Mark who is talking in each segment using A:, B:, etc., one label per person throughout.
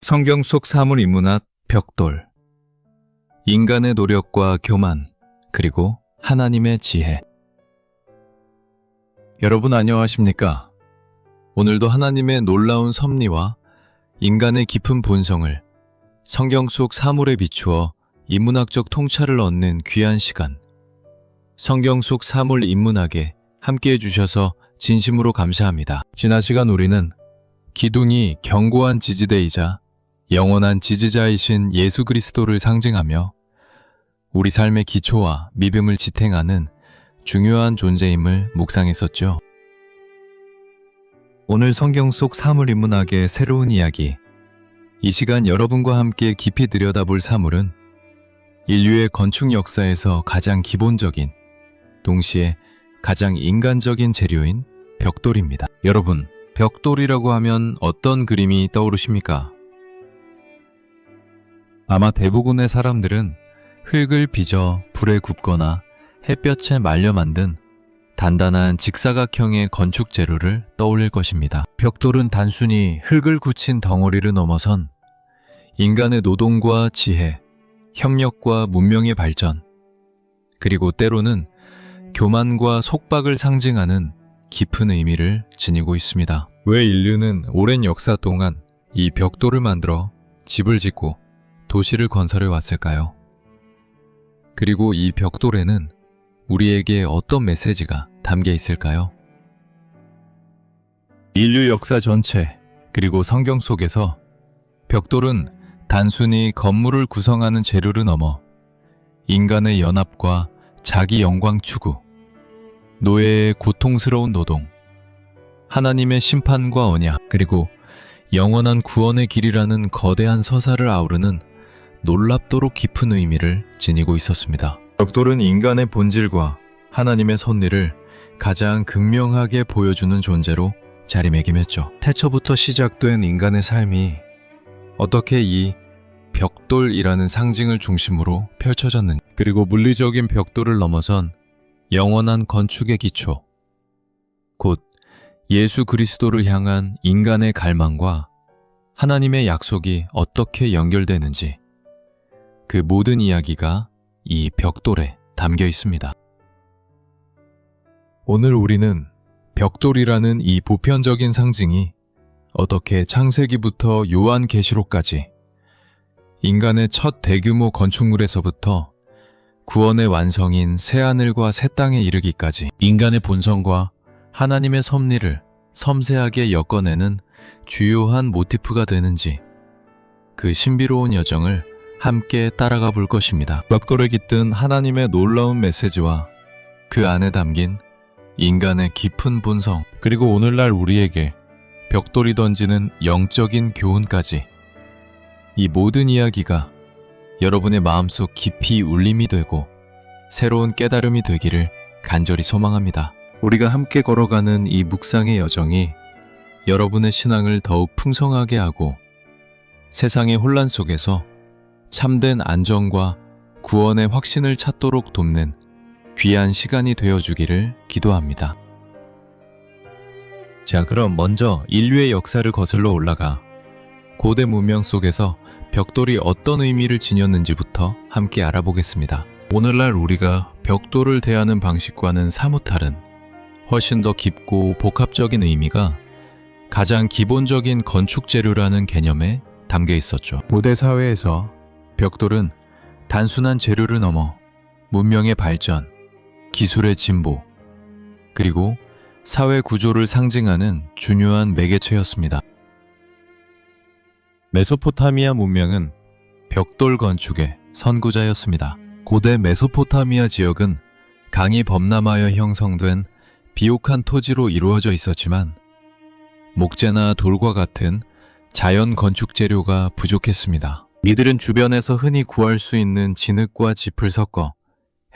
A: 성경 속 사물 인문학 벽돌. 인간의 노력과 교만, 그리고 하나님의 지혜. 여러분 안녕하십니까? 오늘도 하나님의 놀라운 섭리와 인간의 깊은 본성을 성경 속 사물에 비추어 인문학적 통찰을 얻는 귀한 시간, 성경 속 사물 인문학에 함께해 주셔서 진심으로 감사합니다. 지난 시간 우리는 기둥이 견고한 지지대이자 영원한 지지자이신 예수 그리스도를 상징하며 우리 삶의 기초와 믿음을 지탱하는 중요한 존재임을 묵상했었죠. 오늘 성경 속 사물 인문학의 새로운 이야기, 이 시간 여러분과 함께 깊이 들여다볼 사물은 인류의 건축 역사에서 가장 기본적인, 동시에 가장 인간적인 재료인 벽돌입니다. 여러분, 벽돌이라고 하면 어떤 그림이 떠오르십니까? 아마 대부분의 사람들은 흙을 빚어 불에 굽거나 햇볕에 말려 만든 단단한 직사각형의 건축 재료를 떠올릴 것입니다. 벽돌은 단순히 흙을 굳힌 덩어리를 넘어선 인간의 노동과 지혜, 협력과 문명의 발전, 그리고 때로는 교만과 속박을 상징하는 깊은 의미를 지니고 있습니다. 왜 인류는 오랜 역사 동안 이 벽돌을 만들어 집을 짓고 도시를 건설해 왔을까요? 그리고 이 벽돌에는 우리에게 어떤 메시지가 담겨 있을까요? 인류 역사 전체, 그리고 성경 속에서 벽돌은 단순히 건물을 구성하는 재료를 넘어 인간의 연합과 자기 영광 추구, 노예의 고통스러운 노동, 하나님의 심판과 언약, 그리고 영원한 구원의 길이라는 거대한 서사를 아우르는 놀랍도록 깊은 의미를 지니고 있었습니다. 벽돌은 인간의 본질과 하나님의 섭리를 가장 극명하게 보여주는 존재로 자리매김했죠. 태초부터 시작된 인간의 삶이 어떻게 이 벽돌이라는 상징을 중심으로 펼쳐졌는지, 그리고 물리적인 벽돌을 넘어선 영원한 건축의 기초, 곧 예수 그리스도를 향한 인간의 갈망과 하나님의 약속이 어떻게 연결되는지, 그 모든 이야기가 이 벽돌에 담겨 있습니다. 오늘 우리는 벽돌이라는 이 보편적인 상징이 어떻게 창세기부터 요한계시록까지 인간의 첫 대규모 건축물에서부터 구원의 완성인 새하늘과 새 땅에 이르기까지 인간의 본성과 하나님의 섭리를 섬세하게 엮어내는 주요한 모티프가 되는지, 그 신비로운 여정을 함께 따라가 볼 것입니다. 벽돌에 깃든 하나님의 놀라운 메시지와 그 안에 담긴 인간의 깊은 본성, 그리고 오늘날 우리에게 벽돌이 던지는 영적인 교훈까지, 이 모든 이야기가 여러분의 마음속 깊이 울림이 되고 새로운 깨달음이 되기를 간절히 소망합니다. 우리가 함께 걸어가는 이 묵상의 여정이 여러분의 신앙을 더욱 풍성하게 하고 세상의 혼란 속에서 참된 안정과 구원의 확신을 찾도록 돕는 귀한 시간이 되어주기를 기도합니다. 자, 그럼 먼저 인류의 역사를 거슬러 올라가 고대 문명 속에서 벽돌이 어떤 의미를 지녔는지부터 함께 알아보겠습니다. 오늘날 우리가 벽돌을 대하는 방식과는 사뭇 다른, 훨씬 더 깊고 복합적인 의미가 가장 기본적인 건축 재료라는 개념에 담겨 있었죠. 고대 사회에서 벽돌은 단순한 재료를 넘어 문명의 발전, 기술의 진보, 그리고 사회 구조를 상징하는 중요한 매개체였습니다. 메소포타미아 문명은 벽돌 건축의 선구자였습니다. 고대 메소포타미아 지역은 강이 범람하여 형성된 비옥한 토지로 이루어져 있었지만 목재나 돌과 같은 자연 건축 재료가 부족했습니다. 이들은 주변에서 흔히 구할 수 있는 진흙과 짚을 섞어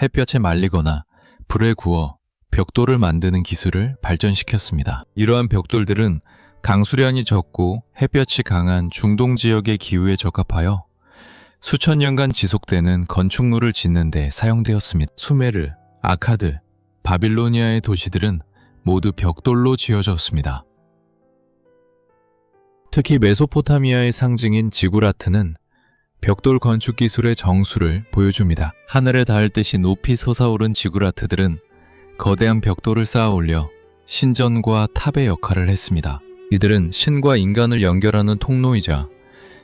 A: 햇볕에 말리거나 불에 구워 벽돌을 만드는 기술을 발전시켰습니다. 이러한 벽돌들은 강수량이 적고 햇볕이 강한 중동 지역의 기후에 적합하여 수천 년간 지속되는 건축물을 짓는 데 사용되었습니다. 수메르, 아카드, 바빌로니아의 도시들은 모두 벽돌로 지어졌습니다. 특히 메소포타미아의 상징인 지구라트는 벽돌 건축 기술의 정수를 보여줍니다. 하늘에 닿을 듯이 높이 솟아오른 지구라트들은 거대한 벽돌을 쌓아 올려 신전과 탑의 역할을 했습니다. 이들은 신과 인간을 연결하는 통로이자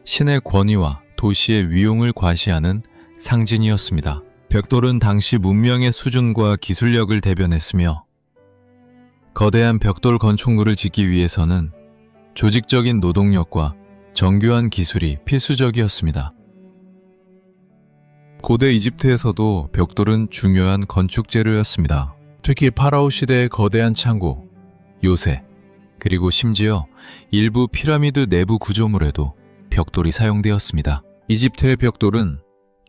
A: 신의 권위와 도시의 위용을 과시하는 상징이었습니다. 벽돌은 당시 문명의 수준과 기술력을 대변했으며 거대한 벽돌 건축물을 짓기 위해서는 조직적인 노동력과 정교한 기술이 필수적이었습니다. 고대 이집트에서도 벽돌은 중요한 건축 재료였습니다. 특히 파라오 시대의 거대한 창고, 요새, 그리고 심지어 일부 피라미드 내부 구조물에도 벽돌이 사용되었습니다. 이집트의 벽돌은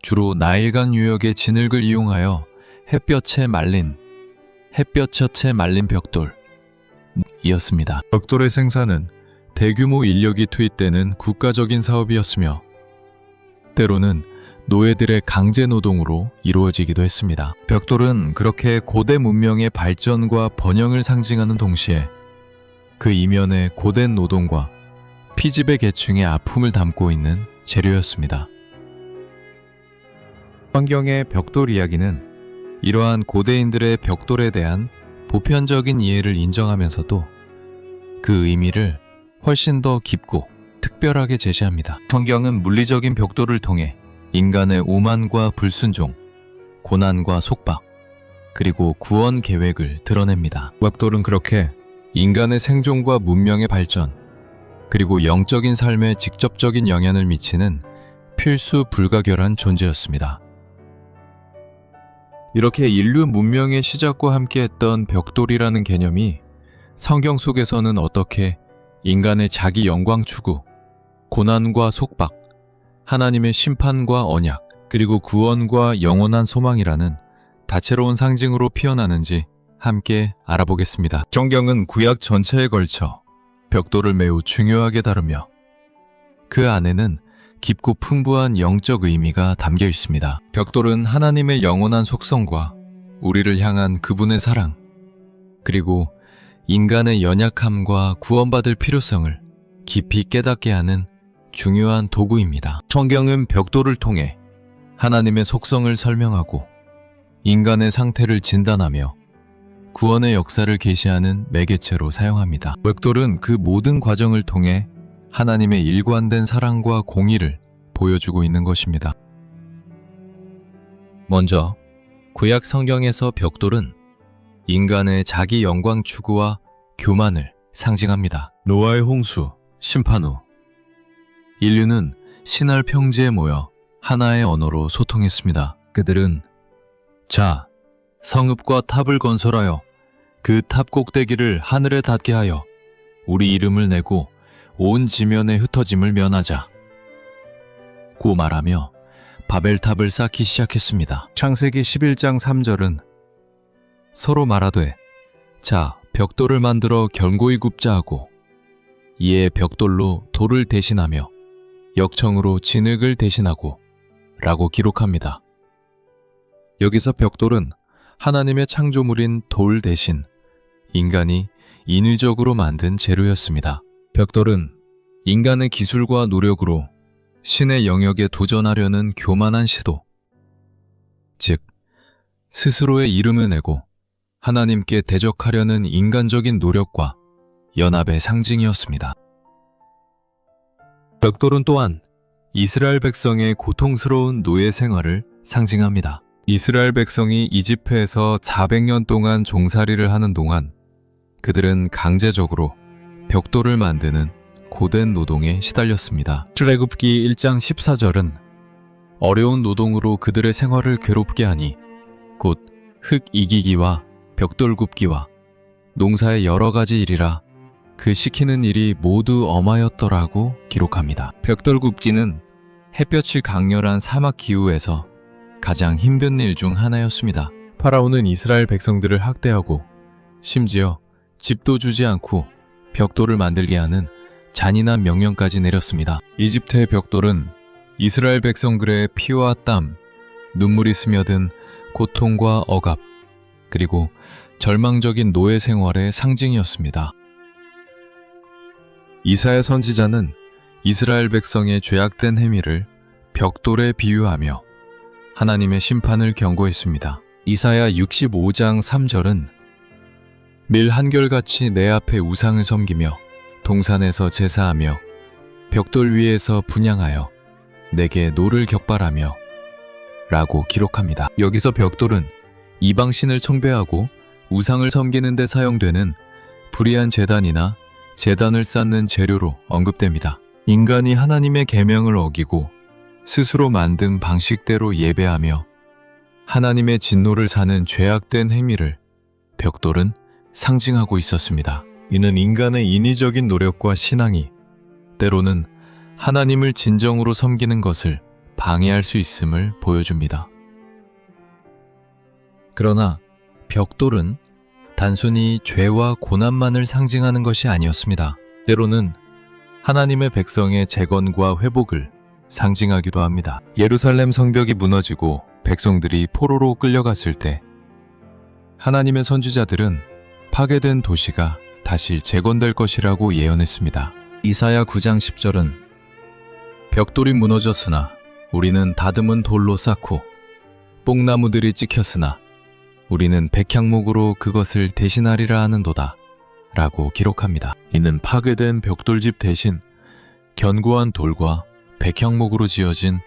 A: 주로 나일강 유역의 진흙을 이용하여 햇볕에 말린 벽돌이었습니다. 벽돌의 생산은 대규모 인력이 투입되는 국가적인 사업이었으며 때로는 노예들의 강제 노동으로 이루어지기도 했습니다. 벽돌은 그렇게 고대 문명의 발전과 번영을 상징하는 동시에 그 이면에 고된 노동과 피지배 계층의 아픔을 담고 있는 재료였습니다. 성경의 벽돌 이야기는 이러한 고대인들의 벽돌에 대한 보편적인 이해를 인정하면서도 그 의미를 훨씬 더 깊고 특별하게 제시합니다. 성경은 물리적인 벽돌을 통해 인간의 오만과 불순종, 고난과 속박, 그리고 구원 계획을 드러냅니다. 벽돌은 그렇게 인간의 생존과 문명의 발전, 그리고 영적인 삶에 직접적인 영향을 미치는 필수 불가결한 존재였습니다. 이렇게 인류 문명의 시작과 함께했던 벽돌이라는 개념이 성경 속에서는 어떻게 인간의 자기 영광 추구, 고난과 속박, 하나님의 심판과 언약, 그리고 구원과 영원한 소망이라는 다채로운 상징으로 피어나는지 함께 알아보겠습니다. 성경은 구약 전체에 걸쳐 벽돌을 매우 중요하게 다루며 그 안에는 깊고 풍부한 영적 의미가 담겨 있습니다. 벽돌은 하나님의 영원한 속성과 우리를 향한 그분의 사랑, 그리고 인간의 연약함과 구원받을 필요성을 깊이 깨닫게 하는 중요한 도구입니다. 성경은 벽돌을 통해 하나님의 속성을 설명하고 인간의 상태를 진단하며 구원의 역사를 계시하는 매개체로 사용합니다. 벽돌은 그 모든 과정을 통해 하나님의 일관된 사랑과 공의를 보여주고 있는 것입니다. 먼저 구약 성경에서 벽돌은 인간의 자기 영광 추구와 교만을 상징합니다. 노아의 홍수, 심판 후 인류는 신할 평지에 모여 하나의 언어로 소통했습니다. 그들은 자, 성읍과 탑을 건설하여 그 탑 꼭대기를 하늘에 닿게 하여 우리 이름을 내고 온 지면에 흩어짐을 면하자 고 말하며 바벨탑을 쌓기 시작했습니다. 창세기 11장 3절은 서로 말하되 자, 벽돌을 만들어 견고히 굽자 하고 이에 벽돌로 돌을 대신하며 역청으로 진흙을 대신하고 라고 기록합니다. 여기서 벽돌은 하나님의 창조물인 돌 대신 인간이 인위적으로 만든 재료였습니다. 벽돌은 인간의 기술과 노력으로 신의 영역에 도전하려는 교만한 시도, 즉 스스로의 이름을 내고 하나님께 대적하려는 인간적인 노력과 연합의 상징이었습니다. 벽돌은 또한 이스라엘 백성의 고통스러운 노예 생활을 상징합니다. 이스라엘 백성이 이집트에서 400년 동안 종살이를 하는 동안 그들은 강제적으로 벽돌을 만드는 고된 노동에 시달렸습니다. 출애굽기 1장 14절은 어려운 노동으로 그들의 생활을 괴롭게 하니 곧 흙 이기기와 벽돌 굽기와 농사의 여러 가지 일이라 그 시키는 일이 모두 엄하였더라고 기록합니다. 벽돌 굽기는 햇볕이 강렬한 사막 기후에서 가장 힘든 일 중 하나였습니다. 파라오는 이스라엘 백성들을 학대하고 심지어 집도 주지 않고 벽돌을 만들게 하는 잔인한 명령까지 내렸습니다. 이집트의 벽돌은 이스라엘 백성들의 피와 땀, 눈물이 스며든 고통과 억압, 그리고 절망적인 노예 생활의 상징이었습니다. 이사야 선지자는 이스라엘 백성의 죄악된 행위를 벽돌에 비유하며 하나님의 심판을 경고했습니다. 이사야 65장 3절은 밀 한결같이 내 앞에 우상을 섬기며 동산에서 제사하며 벽돌 위에서 분향하여 내게 노를 격발하며 라고 기록합니다. 여기서 벽돌은 이방신을 숭배하고 우상을 섬기는 데 사용되는 불의한 제단이나 제단을 쌓는 재료로 언급됩니다. 인간이 하나님의 계명을 어기고 스스로 만든 방식대로 예배하며 하나님의 진노를 사는 죄악된 행위를 벽돌은 상징하고 있었습니다. 이는 인간의 인위적인 노력과 신앙이 때로는 하나님을 진정으로 섬기는 것을 방해할 수 있음을 보여줍니다. 그러나 벽돌은 단순히 죄와 고난만을 상징하는 것이 아니었습니다. 때로는 하나님의 백성의 재건과 회복을 상징하기도 합니다. 예루살렘 성벽이 무너지고 백성들이 포로로 끌려갔을 때 하나님의 선지자들은 파괴된 도시가 다시 재건될 것이라고 예언했습니다. 이사야 9장 10절은 벽돌이 무너졌으나 우리는 다듬은 돌로 쌓고 뽕나무들이 찍혔으나 우리는 백향목으로 그것을 대신하리라 하는도다 라고 기록합니다. 이는 파괴된 벽돌집 대신 견고한 돌과 백향목으로 지어진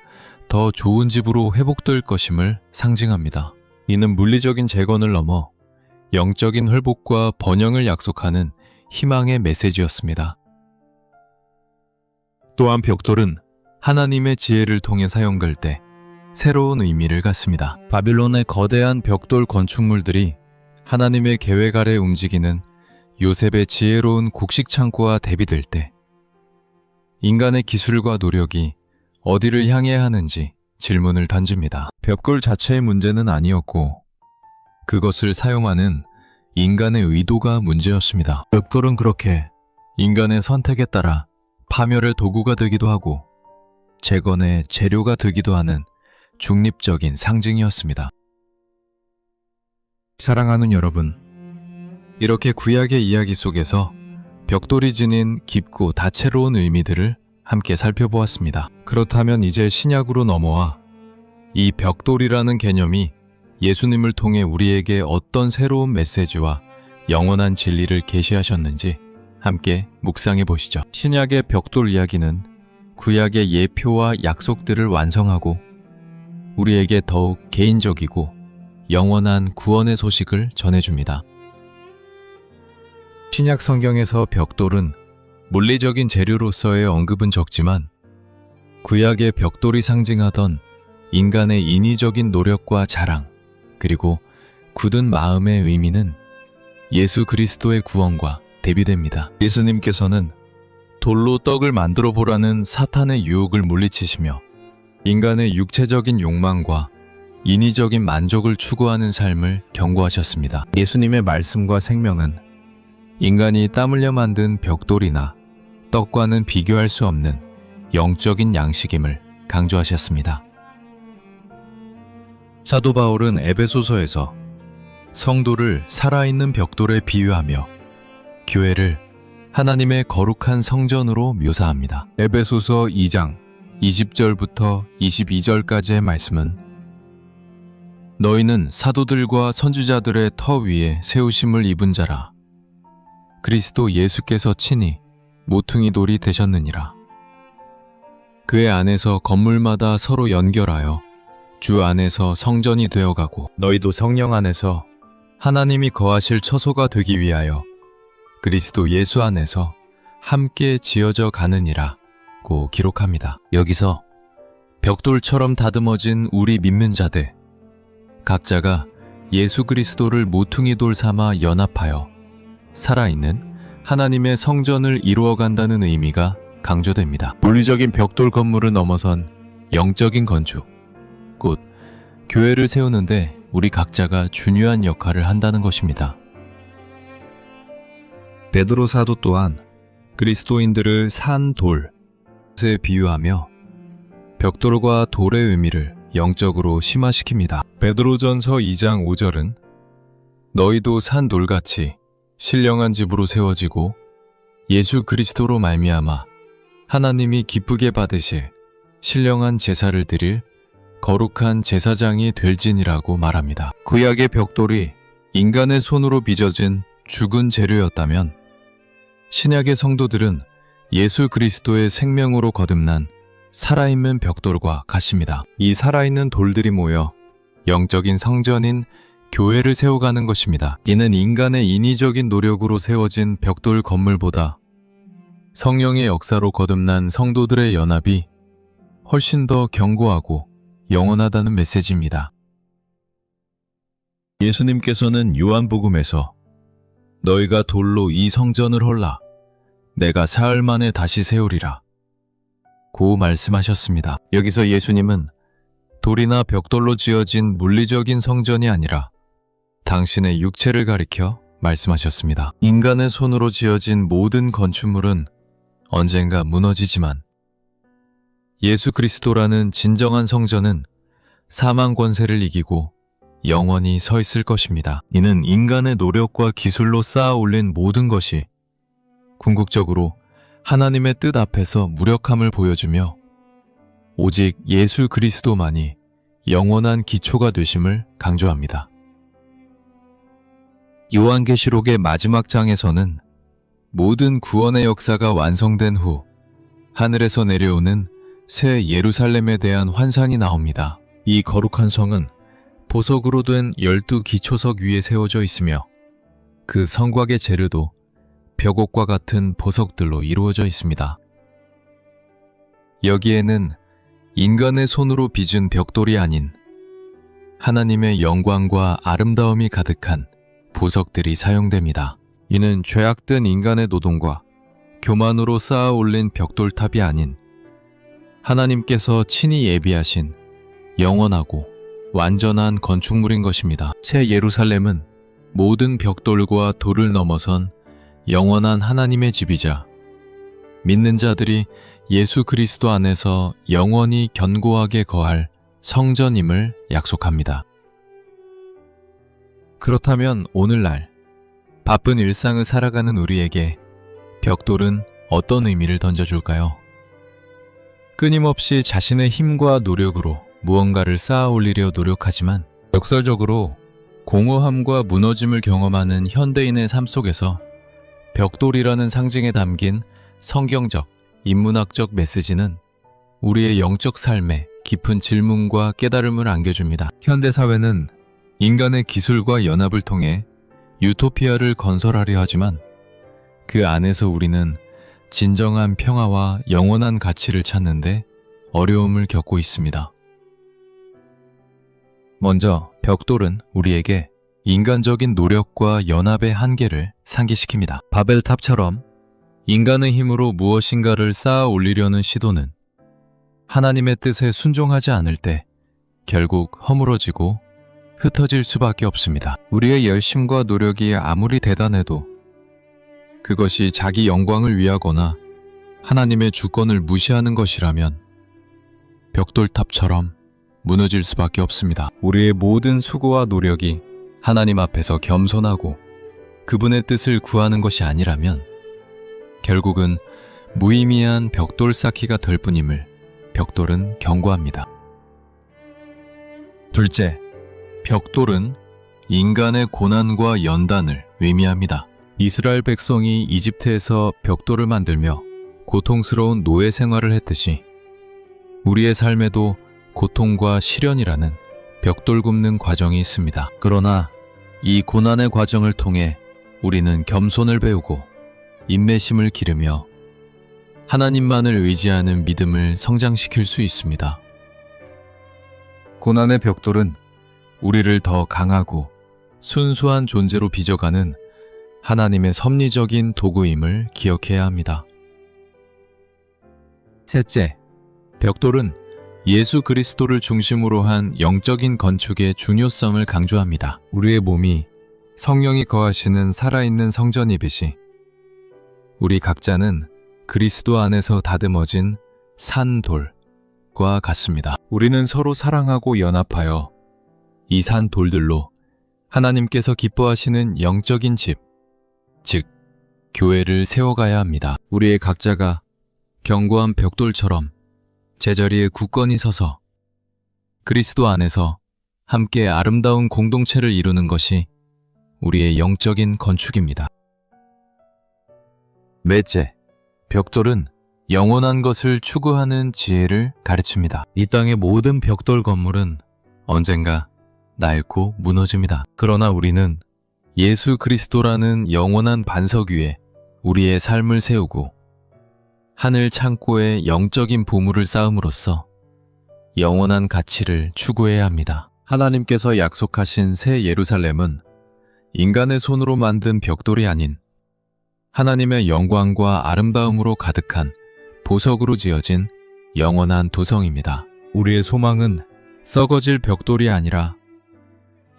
A: 더 좋은 집으로 회복될 것임을 상징합니다. 이는 물리적인 재건을 넘어 영적인 회복과 번영을 약속하는 희망의 메시지였습니다. 또한 벽돌은 하나님의 지혜를 통해 사용될 때 새로운 의미를 갖습니다. 바빌론의 거대한 벽돌 건축물들이 하나님의 계획 아래 움직이는 요셉의 지혜로운 곡식 창고와 대비될 때 인간의 기술과 노력이 어디를 향해야 하는지 질문을 던집니다. 벽돌 자체의 문제는 아니었고 그것을 사용하는 인간의 의도가 문제였습니다. 벽돌은 그렇게 인간의 선택에 따라 파멸의 도구가 되기도 하고 재건의 재료가 되기도 하는 중립적인 상징이었습니다. 사랑하는 여러분, 이렇게 구약의 이야기 속에서 벽돌이 지닌 깊고 다채로운 의미들을 함께 살펴보았습니다. 그렇다면 이제 신약으로 넘어와 이 벽돌이라는 개념이 예수님을 통해 우리에게 어떤 새로운 메시지와 영원한 진리를 계시하셨는지 함께 묵상해 보시죠. 신약의 벽돌 이야기는 구약의 예표와 약속들을 완성하고 우리에게 더욱 개인적이고 영원한 구원의 소식을 전해줍니다. 신약 성경에서 벽돌은 물리적인 재료로서의 언급은 적지만 구약의 벽돌이 상징하던 인간의 인위적인 노력과 자랑, 그리고 굳은 마음의 의미는 예수 그리스도의 구원과 대비됩니다. 예수님께서는 돌로 떡을 만들어 보라는 사탄의 유혹을 물리치시며 인간의 육체적인 욕망과 인위적인 만족을 추구하는 삶을 경고하셨습니다. 예수님의 말씀과 생명은 인간이 땀 흘려 만든 벽돌이나 떡과는 비교할 수 없는 영적인 양식임을 강조하셨습니다. 사도 바울은 에베소서에서 성도를 살아있는 벽돌에 비유하며 교회를 하나님의 거룩한 성전으로 묘사합니다. 에베소서 2장 20절부터 22절까지의 말씀은 너희는 사도들과 선지자들의 터 위에 세우심을 입은 자라. 그리스도 예수께서 친히 모퉁이 돌이 되셨느니라. 그의 안에서 건물마다 서로 연결하여 주 안에서 성전이 되어가고 너희도 성령 안에서 하나님이 거하실 처소가 되기 위하여 그리스도 예수 안에서 함께 지어져 가느니라고 기록합니다. 여기서 벽돌처럼 다듬어진 우리 믿는 자들 각자가 예수 그리스도를 모퉁이 돌 삼아 연합하여 살아있는 하나님의 성전을 이루어간다는 의미가 강조됩니다. 물리적인 벽돌 건물을 넘어선 영적인 건축, 곧 교회를 세우는데 우리 각자가 중요한 역할을 한다는 것입니다. 베드로 사도 또한 그리스도인들을 산 돌에 비유하며 벽돌과 돌의 의미를 영적으로 심화시킵니다. 베드로전서 2장 5절은 너희도 산 돌같이 신령한 집으로 세워지고 예수 그리스도로 말미암아 하나님이 기쁘게 받으실 신령한 제사를 드릴 거룩한 제사장이 될지니라고 말합니다. 구약의 벽돌이 인간의 손으로 빚어진 죽은 재료였다면 신약의 성도들은 예수 그리스도의 생명으로 거듭난 살아있는 벽돌과 같습니다. 이 살아있는 돌들이 모여 영적인 성전인 교회를 세워가는 것입니다. 이는 인간의 인위적인 노력으로 세워진 벽돌 건물보다 성령의 역사로 거듭난 성도들의 연합이 훨씬 더 견고하고 영원하다는 메시지입니다. 예수님께서는 요한복음에서 너희가 돌로 이 성전을 헐라 내가 사흘 만에 다시 세우리라 고 말씀하셨습니다. 여기서 예수님은 돌이나 벽돌로 지어진 물리적인 성전이 아니라 당신의 육체를 가리켜 말씀하셨습니다. 인간의 손으로 지어진 모든 건축물은 언젠가 무너지지만 예수 그리스도라는 진정한 성전은 사망 권세를 이기고 영원히 서 있을 것입니다. 이는 인간의 노력과 기술로 쌓아 올린 모든 것이 궁극적으로 하나님의 뜻 앞에서 무력함을 보여주며 오직 예수 그리스도만이 영원한 기초가 되심을 강조합니다. 요한계시록의 마지막 장에서는 모든 구원의 역사가 완성된 후 하늘에서 내려오는 새 예루살렘에 대한 환상이 나옵니다. 이 거룩한 성은 보석으로 된 12기초석 위에 세워져 있으며 그 성곽의 재료도 벽옥과 같은 보석들로 이루어져 있습니다. 여기에는 인간의 손으로 빚은 벽돌이 아닌 하나님의 영광과 아름다움이 가득한 보석들이 사용됩니다. 이는 죄악된 인간의 노동과 교만으로 쌓아 올린 벽돌탑이 아닌 하나님께서 친히 예비하신 영원하고 완전한 건축물인 것입니다. 새 예루살렘은 모든 벽돌과 돌을 넘어선 영원한 하나님의 집이자 믿는 자들이 예수 그리스도 안에서 영원히 견고하게 거할 성전임을 약속합니다. 그렇다면 오늘날 바쁜 일상을 살아가는 우리에게 벽돌은 어떤 의미를 던져줄까요? 끊임없이 자신의 힘과 노력으로 무언가를 쌓아 올리려 노력하지만 역설적으로 공허함과 무너짐을 경험하는 현대인의 삶 속에서 벽돌이라는 상징에 담긴 성경적, 인문학적 메시지는 우리의 영적 삶에 깊은 질문과 깨달음을 안겨줍니다. 현대사회는 인간의 기술과 연합을 통해 유토피아를 건설하려 하지만 그 안에서 우리는 진정한 평화와 영원한 가치를 찾는데 어려움을 겪고 있습니다. 먼저 벽돌은 우리에게 인간적인 노력과 연합의 한계를 상기시킵니다. 바벨탑처럼 인간의 힘으로 무엇인가를 쌓아 올리려는 시도는 하나님의 뜻에 순종하지 않을 때 결국 허물어지고 흩어질 수밖에 없습니다. 우리의 열심과 노력이 아무리 대단해도 그것이 자기 영광을 위하거나 하나님의 주권을 무시하는 것이라면 벽돌탑처럼 무너질 수밖에 없습니다. 우리의 모든 수고와 노력이 하나님 앞에서 겸손하고 그분의 뜻을 구하는 것이 아니라면 결국은 무의미한 벽돌 쌓기가 될 뿐임을 벽돌은 경고합니다. 둘째, 벽돌은 인간의 고난과 연단을 의미합니다. 이스라엘 백성이 이집트에서 벽돌을 만들며 고통스러운 노예 생활을 했듯이 우리의 삶에도 고통과 시련이라는 벽돌 굽는 과정이 있습니다. 그러나 이 고난의 과정을 통해 우리는 겸손을 배우고 인내심을 기르며 하나님만을 의지하는 믿음을 성장시킬 수 있습니다. 고난의 벽돌은 우리를 더 강하고 순수한 존재로 빚어가는 하나님의 섭리적인 도구임을 기억해야 합니다. 셋째, 벽돌은 예수 그리스도를 중심으로 한 영적인 건축의 중요성을 강조합니다. 우리의 몸이 성령이 거하시는 살아있는 성전이듯이 우리 각자는 그리스도 안에서 다듬어진 산돌과 같습니다. 우리는 서로 사랑하고 연합하여 이 산돌들로 하나님께서 기뻐하시는 영적인 집, 즉 교회를 세워가야 합니다. 우리의 각자가 견고한 벽돌처럼 제자리에 굳건히 서서 그리스도 안에서 함께 아름다운 공동체를 이루는 것이 우리의 영적인 건축입니다. 넷째, 벽돌은 영원한 것을 추구하는 지혜를 가르칩니다. 이 땅의 모든 벽돌 건물은 언젠가 낡고 무너집니다. 그러나 우리는 예수 그리스도라는 영원한 반석 위에 우리의 삶을 세우고 하늘 창고에 영적인 보물을 쌓음으로써 영원한 가치를 추구해야 합니다. 하나님께서 약속하신 새 예루살렘은 인간의 손으로 만든 벽돌이 아닌 하나님의 영광과 아름다움으로 가득한 보석으로 지어진 영원한 도성입니다. 우리의 소망은 썩어질 벽돌이 아니라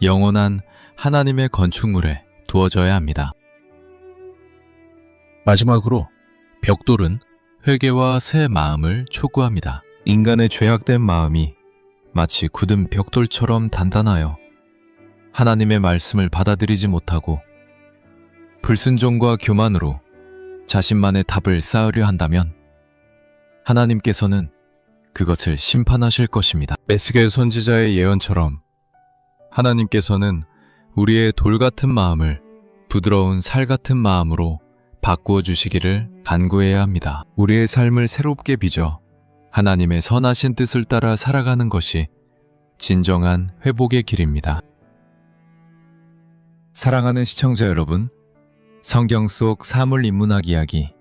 A: 영원한 하나님의 건축물에 두어져야 합니다. 마지막으로 벽돌은 회개와 새 마음을 촉구합니다. 인간의 죄악된 마음이 마치 굳은 벽돌처럼 단단하여 하나님의 말씀을 받아들이지 못하고 불순종과 교만으로 자신만의 답을 쌓으려 한다면 하나님께서는 그것을 심판하실 것입니다. 에스겔 선지자의 예언처럼 하나님께서는 우리의 돌 같은 마음을 부드러운 살 같은 마음으로 바꾸어 주시기를 간구해야 합니다. 우리의 삶을 새롭게 빚어 하나님의 선하신 뜻을 따라 살아가는 것이 진정한 회복의 길입니다. 사랑하는 시청자 여러분, 성경 속 사물 인문학 이야기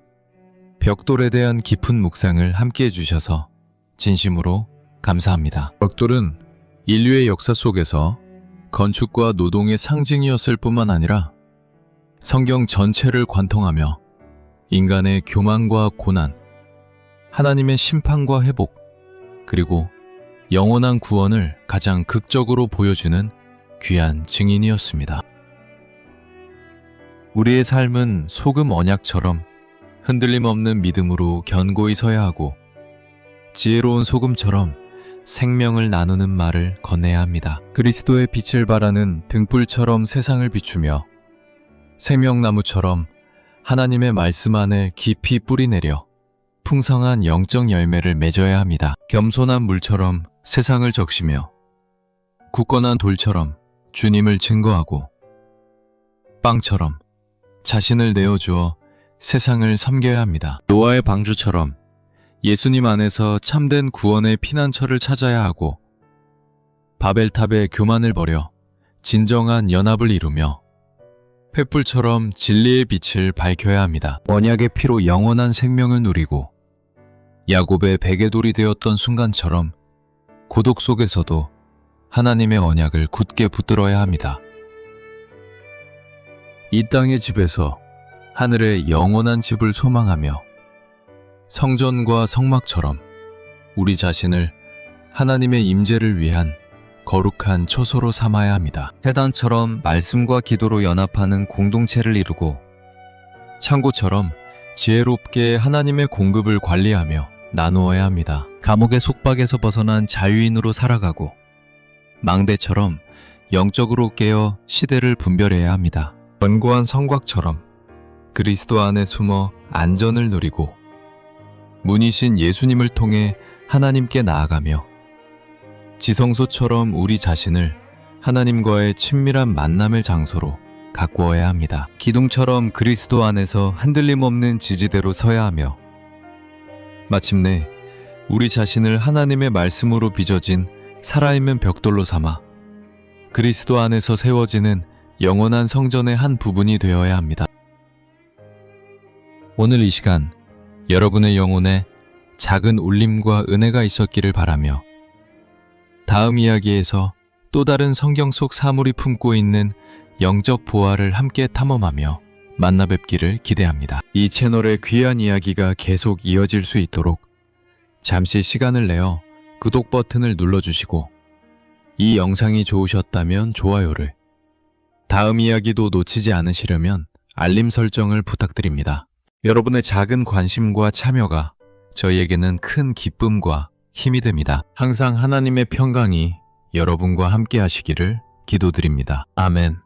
A: 벽돌에 대한 깊은 묵상을 함께 해주셔서 진심으로 감사합니다. 벽돌은 인류의 역사 속에서 건축과 노동의 상징이었을 뿐만 아니라 성경 전체를 관통하며 인간의 교만과 고난, 하나님의 심판과 회복, 그리고 영원한 구원을 가장 극적으로 보여주는 귀한 증인이었습니다. 우리의 삶은 소금 언약처럼 흔들림 없는 믿음으로 견고히 서야 하고 지혜로운 소금처럼 생명을 나누는 말을 건네야 합니다. 그리스도의 빛을 발하는 등불처럼 세상을 비추며 생명나무처럼 하나님의 말씀 안에 깊이 뿌리내려 풍성한 영적 열매를 맺어야 합니다. 겸손한 물처럼 세상을 적시며 굳건한 돌처럼 주님을 증거하고 빵처럼 자신을 내어주어 세상을 섬겨야 합니다. 노아의 방주처럼 예수님 안에서 참된 구원의 피난처를 찾아야 하고 바벨탑의 교만을 버려 진정한 연합을 이루며 횃불처럼 진리의 빛을 밝혀야 합니다. 언약의 피로 영원한 생명을 누리고 야곱의 베개돌이 되었던 순간처럼 고독 속에서도 하나님의 언약을 굳게 붙들어야 합니다. 이 땅의 집에서 하늘의 영원한 집을 소망하며 성전과 성막처럼 우리 자신을 하나님의 임재를 위한 거룩한 처소로 삼아야 합니다. 회당처럼 말씀과 기도로 연합하는 공동체를 이루고 창고처럼 지혜롭게 하나님의 공급을 관리하며 나누어야 합니다. 감옥의 속박에서 벗어난 자유인으로 살아가고 망대처럼 영적으로 깨어 시대를 분별해야 합니다. 견고한 성곽처럼 그리스도 안에 숨어 안전을 누리고 문이신 예수님을 통해 하나님께 나아가며 지성소처럼 우리 자신을 하나님과의 친밀한 만남의 장소로 가꾸어야 합니다. 기둥처럼 그리스도 안에서 흔들림 없는 지지대로 서야 하며 마침내 우리 자신을 하나님의 말씀으로 빚어진 살아있는 벽돌로 삼아 그리스도 안에서 세워지는 영원한 성전의 한 부분이 되어야 합니다. 오늘 이 시간 여러분의 영혼에 작은 울림과 은혜가 있었기를 바라며 다음 이야기에서 또 다른 성경 속 사물이 품고 있는 영적 보화를 함께 탐험하며 만나 뵙기를 기대합니다. 이 채널의 귀한 이야기가 계속 이어질 수 있도록 잠시 시간을 내어 구독 버튼을 눌러주시고 이 영상이 좋으셨다면 좋아요를, 다음 이야기도 놓치지 않으시려면 알림 설정을 부탁드립니다. 여러분의 작은 관심과 참여가 저희에게는 큰 기쁨과 힘이 됩니다. 항상 하나님의 평강이 여러분과 함께 하시기를 기도드립니다. 아멘.